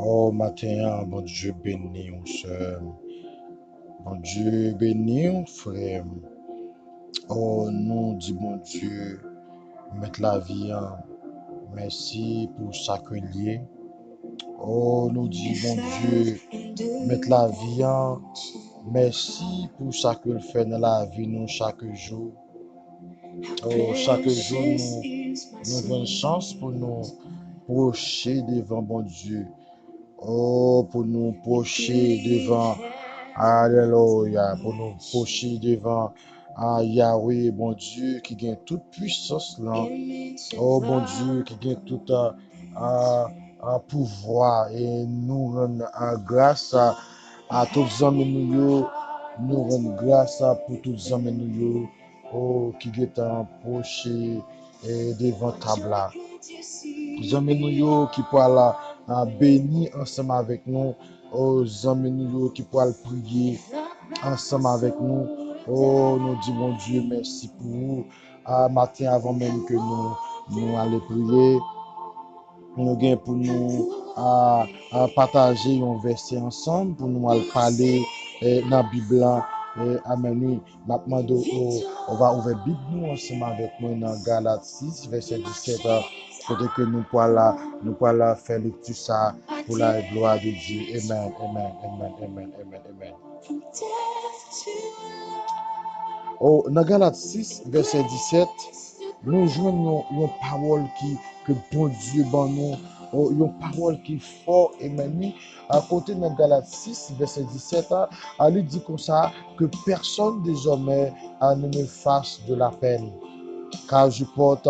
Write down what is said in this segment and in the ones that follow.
Oh, matin, bon Dieu béni, mon soeur. Bon Dieu béni, mon frère. Oh, nous dit bon Dieu, mettre la vie en. Merci pour chaque lié. Oh, nous dit bon Dieu, mettre la vie en. Merci pour chaque fait dans la vie, nous, chaque jour. Oh, chaque jour, nous avons une chance pour nous procher devant bon Dieu. Oh, pour nous procher devant, alléluia, pour nous procher devant Yahweh, bon Dieu, qui gagne toute puissance là. Oh, bon Dieu, qui gagne tout pouvoir et nous rendre grâce à tous les hommes nous rendre grâce pour tous les hommes oh, qui gagne procher devant table là. Zame nou yo qui pourra bénir ensemble avec nous. Oh, zame nou yo qui pourra prier ensemble avec nous. Oh, nous disons mon Dieu, merci pour vous. Matin avant même que nous allons prier, nous gagnons pour nous partager un verset ensemble, pour nous aller parler dans la Bible. Amen. Maintenant, on va ouvrir la Bible nous ensemble avec moi dans Galates 6, verset 17. Côté que nous pourrons faire lecture ça pour la gloire de Dieu. Amen, amen, amen, amen, amen, amen. Oh, dans Galates 6, verset 17, nous jouons une parole que bon Dieu ban nous. Oh, une parole qui est fort et magnifique. À côté de Galates 6, verset 17, elle dit comme ça que personne désormais ne me fasse de la peine. Car je porte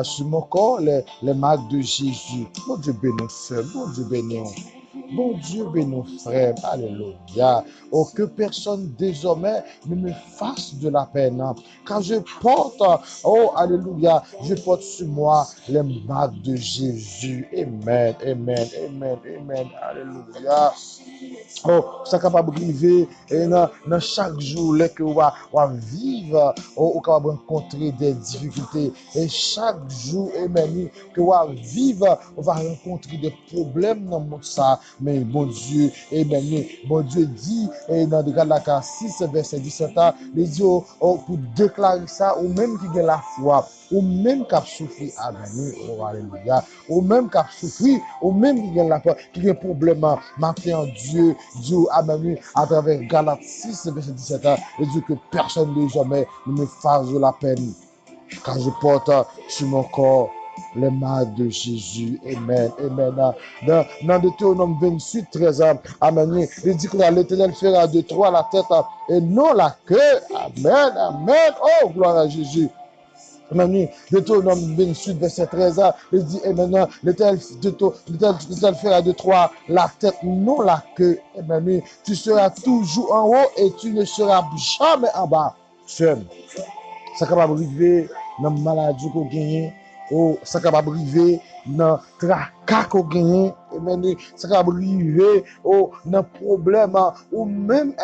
sur mon corps les marques de Jésus. Bon Dieu béni, frère. Bon Dieu béni. Bon Dieu béni, frère. Alléluia. Oh, que personne désormais ne me fasse de la peine. Car je porte, oh, alléluia, je porte sur moi les marques de Jésus. Amen, amen, amen, amen. Alléluia. Oh, ça capable de vivre dans chaque jour que on va vivre, on capable rencontrer des difficultés et chaque jour et même que on va vivre, on va rencontrer des problèmes dans le monde ça, mais bon Dieu et même bon Dieu dit et dans Galates 6 verset 17 il dit pour déclarer ça ou même qui a la foi ou même qui a souffert amen, oh alléluia, ou même qui a souffert ou même qui a la peur, qui a un problème maintenant Dieu amen, à travers Galates 6 verset 17 il dit que personne ne jamais ne me fasse de la peine car je porte sur mon corps les marques de Jésus. Amen. Amen. Dans Deutéronome 28, 13, amen. Il dit que l'Éternel fera de toi la tête et non la queue. Amen. Amen. Oh, gloire à Jésus. Amen. Deutéronome 28, verset 13, il dit, et maintenant, l'Éternel fera de toi la tête, non la queue. Amen. Tu seras toujours en haut et tu ne seras jamais en bas. Seul. Ça capable arriver dans la maladie qu'on gagne, ou ça capable arriver dans le tracas qu'on gagne, ça capable arriver dans le problème, ou même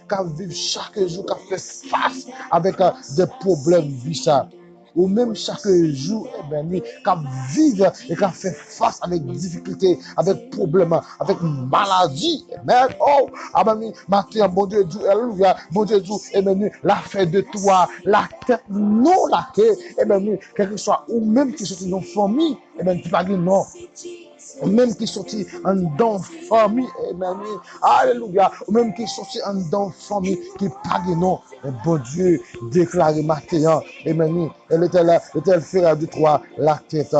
quand vivre chaque jour, quand fait face avec des problèmes bizarres. Ou même chaque jour, quand vivre et quand fait face avec des difficultés, avec problèmes, avec maladie, oh, amen, matin, bon Dieu, alléluia, bon Dieu, la fait de toi, la tête, non la queue, quel que soit, ou même qui sont dans une famille, tu vas dire non. Même qui sorti en dans famille, alléluia, ou même qui sorti en dans famille, qui pas de nom, bon Dieu, déclaré matin, amen, l'Éternel fera de toi la tête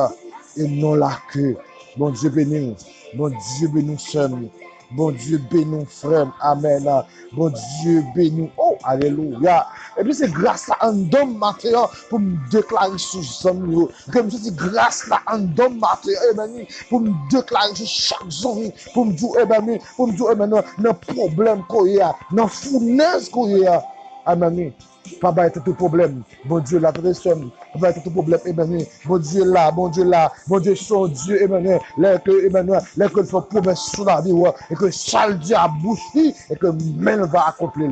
et non la queue. Bon Dieu béni, bon Dieu béni, seul. Bon Dieu béni, frère. Amen. Bon Dieu béni. Oh, alléluia. Et puis c'est grâce à un don matin pour me déclarer sur zone. Comme je dis, grâce à un don matin, pour me déclarer sur chaque zone. Pour me dire, pour me dire, le problème qu'il y a, la fournaise qu'il y a. Amen. Pas de tout problème. Bon Dieu, la personne. Pas de tout problème. Bon Dieu là, bon Dieu là. Bon Dieu, son Dieu, Emmanuel. Là que fait promesse sur la vie, et que chaque Dieu a bouché, et que même va accomplir.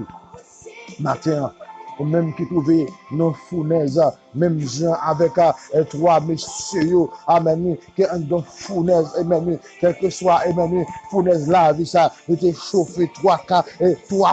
Matin, ou même qui trouvait nos fournaises, même gens avec trois messieurs, amen, qui ont dans fournaise, amen, quel que soit, amen, fournaise la vie, ça, était chauffé trois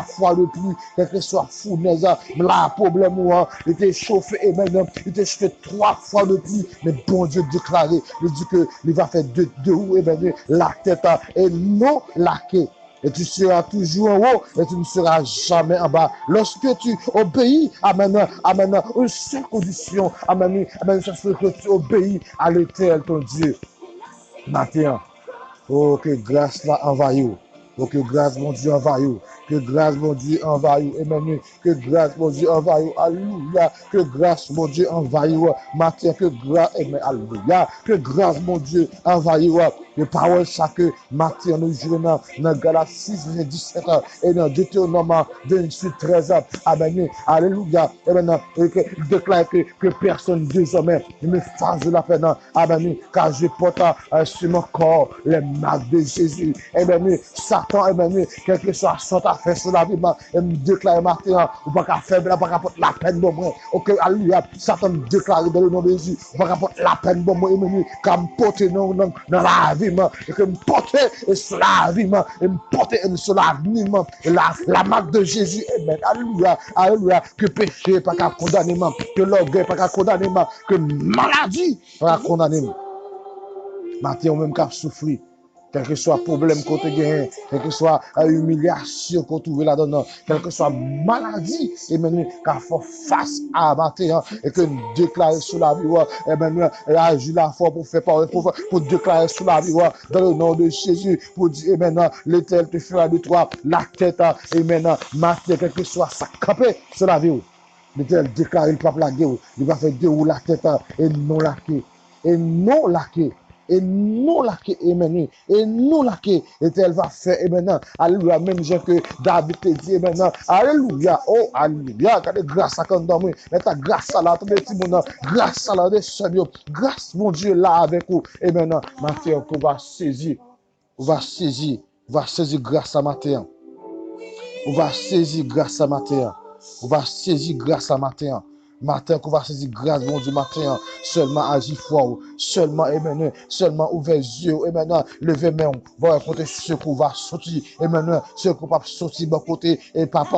fois de plus, quel que soit fournaise, la problème, il était chauffé, amen, il était chauffé trois fois de plus, mais bon Dieu déclaré, il dit que il va faire deux roues, amen, la tête, et non la queue. Et tu seras toujours en haut et tu ne seras jamais en bas. Lorsque tu obéis, amen, amen, une seule condition, amen, amen, ça fait que tu obéis à l'Éternel, ton Dieu. Matin, oh, que grâce là envahit. Oh, que grâce, mon Dieu, envahit. Que grâce, mon Dieu, envahit. Amen. Que grâce, mon Dieu, envahit. Alléluia. Que grâce, mon Dieu, envahit. Matin, que grâce, amen. Alléluia. Que grâce, mon Dieu, envahit. Les paroles, chaque matin, nous jouons dans Galates 6, verset 17, et dans Deutéronome 28, 13. Amen. Alléluia. Amen. Il déclare que personne désormais ne me fasse de la peine. Amen. Car je porte sur mon corps les marques de Jésus. Amen. Satan, amen. Quel que soit son affaire sur la vie, et me déclare matin, ou pas qu'à faire, pas qu'à porter la peine pour moi. Ok, alléluia. Satan me déclare dans le nom de Jésus, ou pas qu'à porter la peine pour moi, amen. Qu'à me porter dans la vie, et que me porter sur la vie, et me porter sur l'avenir, la marque de Jésus, amen. Alléluia. Alléluia. Que péché, pas qu'à condamner, que l'orgueil, pas qu'à condamner, que maladie, pas qu'à condamner. Matin, on même qu'à souffrir. Quel que soit problème qu'on te gagne, quel que soit humiliation qu'on trouve là-dedans, quel que soit maladie, et maintenant, qu'à faire face à matin, et que nous déclarer sur la vie, et maintenant, agir la foi pour faire parole, pour déclarer sur la vie, dans le nom de Jésus, pour dire, et maintenant, l'Éternel te fera de toi la tête, et maintenant, matin, quel que soit ça, camper sur la vie. L'Éternel déclare, il va plaguer, il va faire dérouler la tête, et non la queue, et non la queue. Et non la que amen, et non la que elle va faire, et maintenant, alléluia, même gens que David te dit, et maintenant, alléluia, oh, alléluia, car grâce à quand dormir, mais ta grâce à la, tout le petit monde, grâce à la, des seigneurs, grâce, mon Dieu, là avec vous, et maintenant, matin, qu'on va saisir, on va saisir grâce à matin, on va saisir grâce à matin, on va saisir grâce à matin. Matin, qu'on va saisir grâce, bon Dieu, matin, seulement agir fort, seulement, amen, seulement ouvrir les yeux, et maintenant, lever main, voir côté ce qu'on va sortir, et maintenant, ce qu'on va sortir, bon côté, et papa,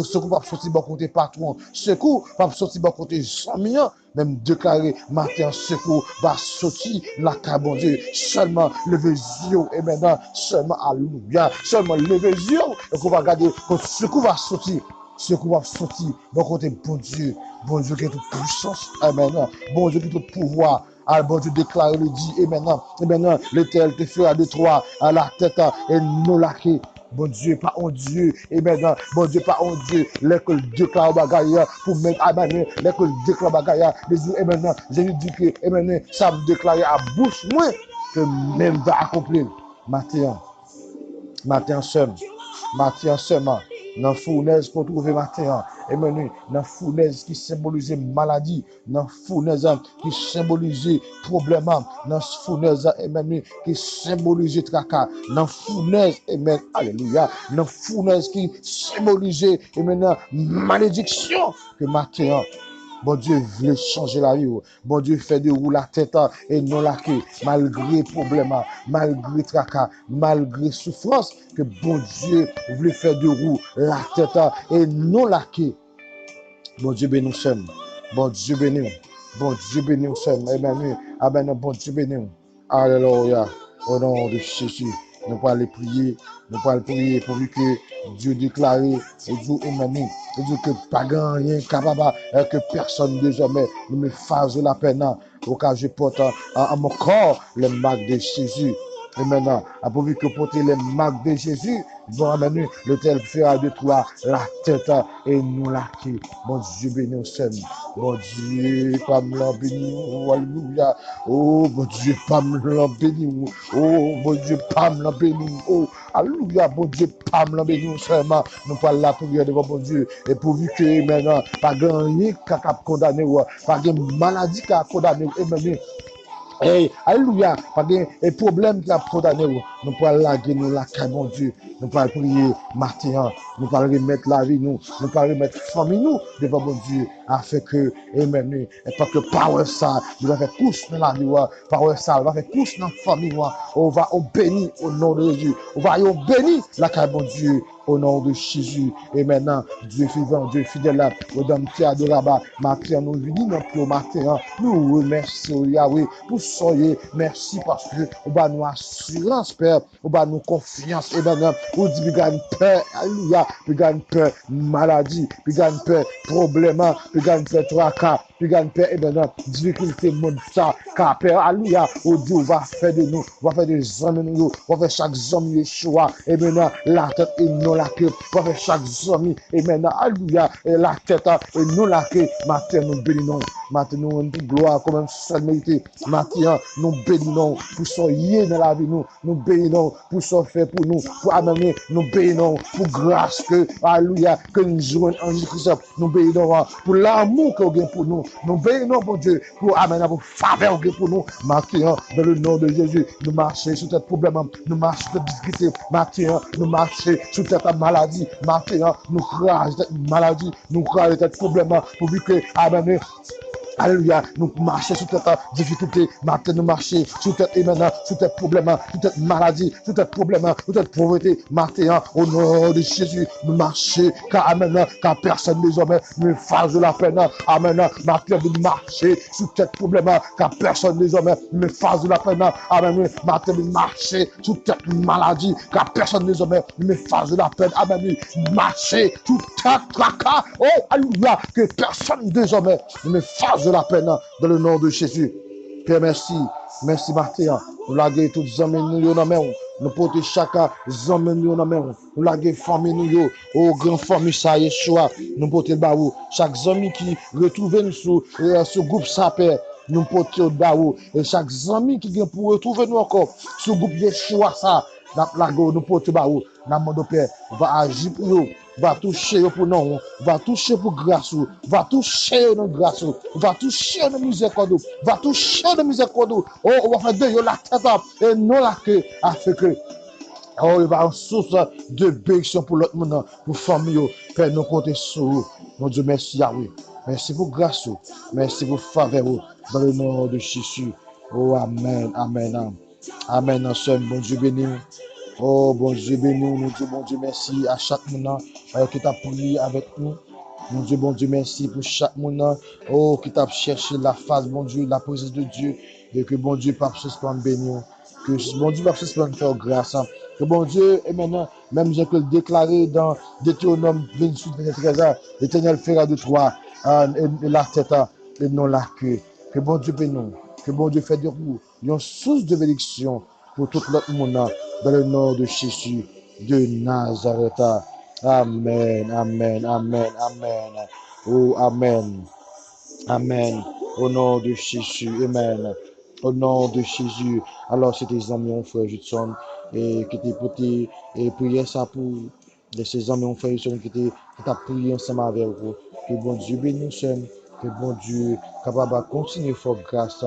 ce qu'on va sortir, bon côté, patron, ce qu'on va sortir, bon côté, 100 millions, même déclarer, matin, ce qu'on va sortir, la carte, bon Dieu, seulement lever les yeux, et maintenant, seulement, alléluia, seulement lever les yeux, et qu'on va regarder, ce qu'on va sortir, ce qu'on va sortir, bon côté, bon Dieu qui est toute puissance, amen, bon Dieu qui est tout pouvoir, bon Dieu déclare le dit, et maintenant, l'Éternel te fera de toi à la tête, et non la queue. Bon Dieu, pas un Dieu, et maintenant, bon Dieu, pas un Dieu, l'école déclare bagaille pour mettre à maner, l'école déclare bagaille, et maintenant, Jésus dit que, et maintenant, ça me déclare à bouche, moi, que même va accomplir. Matin seulement, dans fournaise qu'on trouve matin, et maintenant, dans fournaise qui symbolise maladie, dans fournaise qui symbolise problème, dans fournaise, et maintenant, qui symbolise tracas, dans fournaise, et maintenant, alléluia, dans fournaise qui symbolise, et maintenant, malédiction, que matin, bon Dieu voulait changer la vie. Bon Dieu fait de vous la tête et non la queue. Malgré problème, malgré tracas, malgré souffrance, que bon Dieu voulait faire de vous la tête et non la queue. Bon Dieu béni nous sommes. Bon Dieu béni nous. Bon Dieu béni nous sommes. Amen. Amen. Bon Dieu béni nous. Alléluia. Au nom de Jésus. Nous pouvons aller prier. Nous pouvons prier pour que Dieu déclare et Dieu amen. Et Dieu que pas rien capable que personne désormais ne me fasse la peine. Au cas où je porte à mon corps les marques de Jésus. Et maintenant, pourvu que porter les marques de Jésus, bon, amen, le tel fera de toi la tête et nous la queue. Bon Dieu béni au Seigneur. Bon Dieu, pas me l'en béni, alléluia. Oh, bon Dieu, pas me l'en béni. Oh, bon Dieu, pas me l'en béni. Oh, alléluia, bon Dieu, pas me l'en béni au Seigneur. Nous parlons la prière devant bon Dieu. Et pourvu que maintenant, pas gagner qu'à condamner, pas de maladie qu'à condamner, et maintenant, Hey, alléluia. Pas de problème qui a condamné. Nous pouvons laguer nous la caille, mon Dieu. Nous pouvons prier matin. Nous pouvons remettre la vie, nous pouvons remettre famille, nous, devant mon Dieu. Afin que, amen, et pas que par ça, nous va faire couche dans la vie, par ça, nous va faire couche dans la famille, on va au béni au nom de Jésus. On va au béni la caille, mon Dieu. Au nom de Jésus. Et maintenant, Dieu vivant, Dieu fidèle, au dame qui adorable, matin, nous venons notre matin, nous remercions Yahweh pour soyez. Merci parce que on va nous assurance, Père, on va nous confiance. Et maintenant, on dit, puis gagne peur, alléluia, puis gagne peur, maladie, puis gagne peur, problème, puis gagne peur, tracas, puis gagne peur, et maintenant, difficulté, monde ça, car Père, alléluia, au Dieu, on va faire de nous, on va faire des hommes, nous, on va faire chaque homme, Yeshua, et maintenant, la tête et non la queue, on va faire chaque homme, et maintenant, alléluia, et la tête et non la queue, matin, nous bénissons, matin, nous, une gloire, comme un seul mérité, matin, nous bénissons, pour soyez dans la vie, nous bénissons, pour ce fait pour nous, pour amener, nous bénissons, pour grâce que, alléluia, que nous jouons en Jésus-Christ, nous bénissons, pour l'amour que vous avez pour nous bénissons, pour Dieu, pour amener, pour faveur que pour nous, matin, dans le nom de Jésus, nous marchons sur cette problème, nous marchons sur cette difficulté, matin, nous marchons sur cette maladie, matin, nous crachons cette maladie, nous crachons cette problème, pour que, amener, alléluia, nous marchons sur cette difficulté, maintenant nous marchons sur cette événement, sur cette problème, sur cette maladie, sur cette problème, sur cette pauvreté, maintenant, au nom de Jésus, nous marchons, car amen, car personne désormais ne fasse de la peine, amen, maintenant nous marchons sur cette problème, car personne désormais ne fasse de la peine, amen, maintenant nous marchons sur cette maladie, car personne désormais ne fasse de la peine, amen, marcher sur cette tracas, oh, alléluia, que personne désormais ne me fasse de la peine dans le nom de Jésus. Père, merci. Merci, Martin. Nous laguer tous les hommes, nous porter chaque homme, nous laguer famille, nous, au grand famille, ça, Yeshua, nous porter le baou. Chaque homme qui retrouve nous sur ce groupe, ça, Père, nous porter le baou. Et chaque homme qui vient pour retrouver nous encore, ce groupe Yeshua, ça, nous porter le baou. Nous, Père, va agir pour nous. Va toucher pour nous, va toucher pour grâce, va toucher nos grâce, va toucher nos miséricorde, va toucher nos miséricorde. Oh, on va faire de la tête et non la queue, afin que, oh, il va en source de bénédiction pour l'autre monde, pour famille, Père, nous compter sur vous. Mon Dieu, merci Yahweh. Merci pour grâce, merci pour faveur, dans le nom de Jésus. Oh, amen, amen, amen. Amen, ensemble, bon Dieu béni. Oh, bon Dieu, bénis-nous, nous disons, bon Dieu, merci à chaque monde qui t'a prié avec nous. Bon Dieu, merci pour chaque monde oh, qui t'a cherché la face, bon Dieu, la présence de Dieu. Et que bon Dieu, pas suspendre bénir. Que bon Dieu, pas suspendre faire grâce. Que bon Dieu, et maintenant, même j'ai que le déclaré dans Deutéronome 28, 13, l'Éternel fera de toi et la tête et non la queue. Que bon Dieu bénisse. Que bon Dieu fait de vous une source de bénédiction pour tout l'autre monde dans le nom de Jésus de Nazareth. Amen, amen, amen, amen. Oh, amen, amen. Au nom de Jésus, amen. Au nom de Jésus. Alors, c'était les amis, mon frère Judson, et qui était porté et prier ça pour ces amis, mon frère Judson, qui t'a prié ensemble avec vous. Que bon Dieu bénisse, que bon Dieu capable de continuer à faire grâce,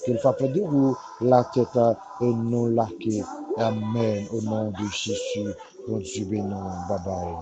qu'il fasse de vous la tête et non la queue. Amen. Au nom de Jésus. Bon Dieu bénisse. Bye bye.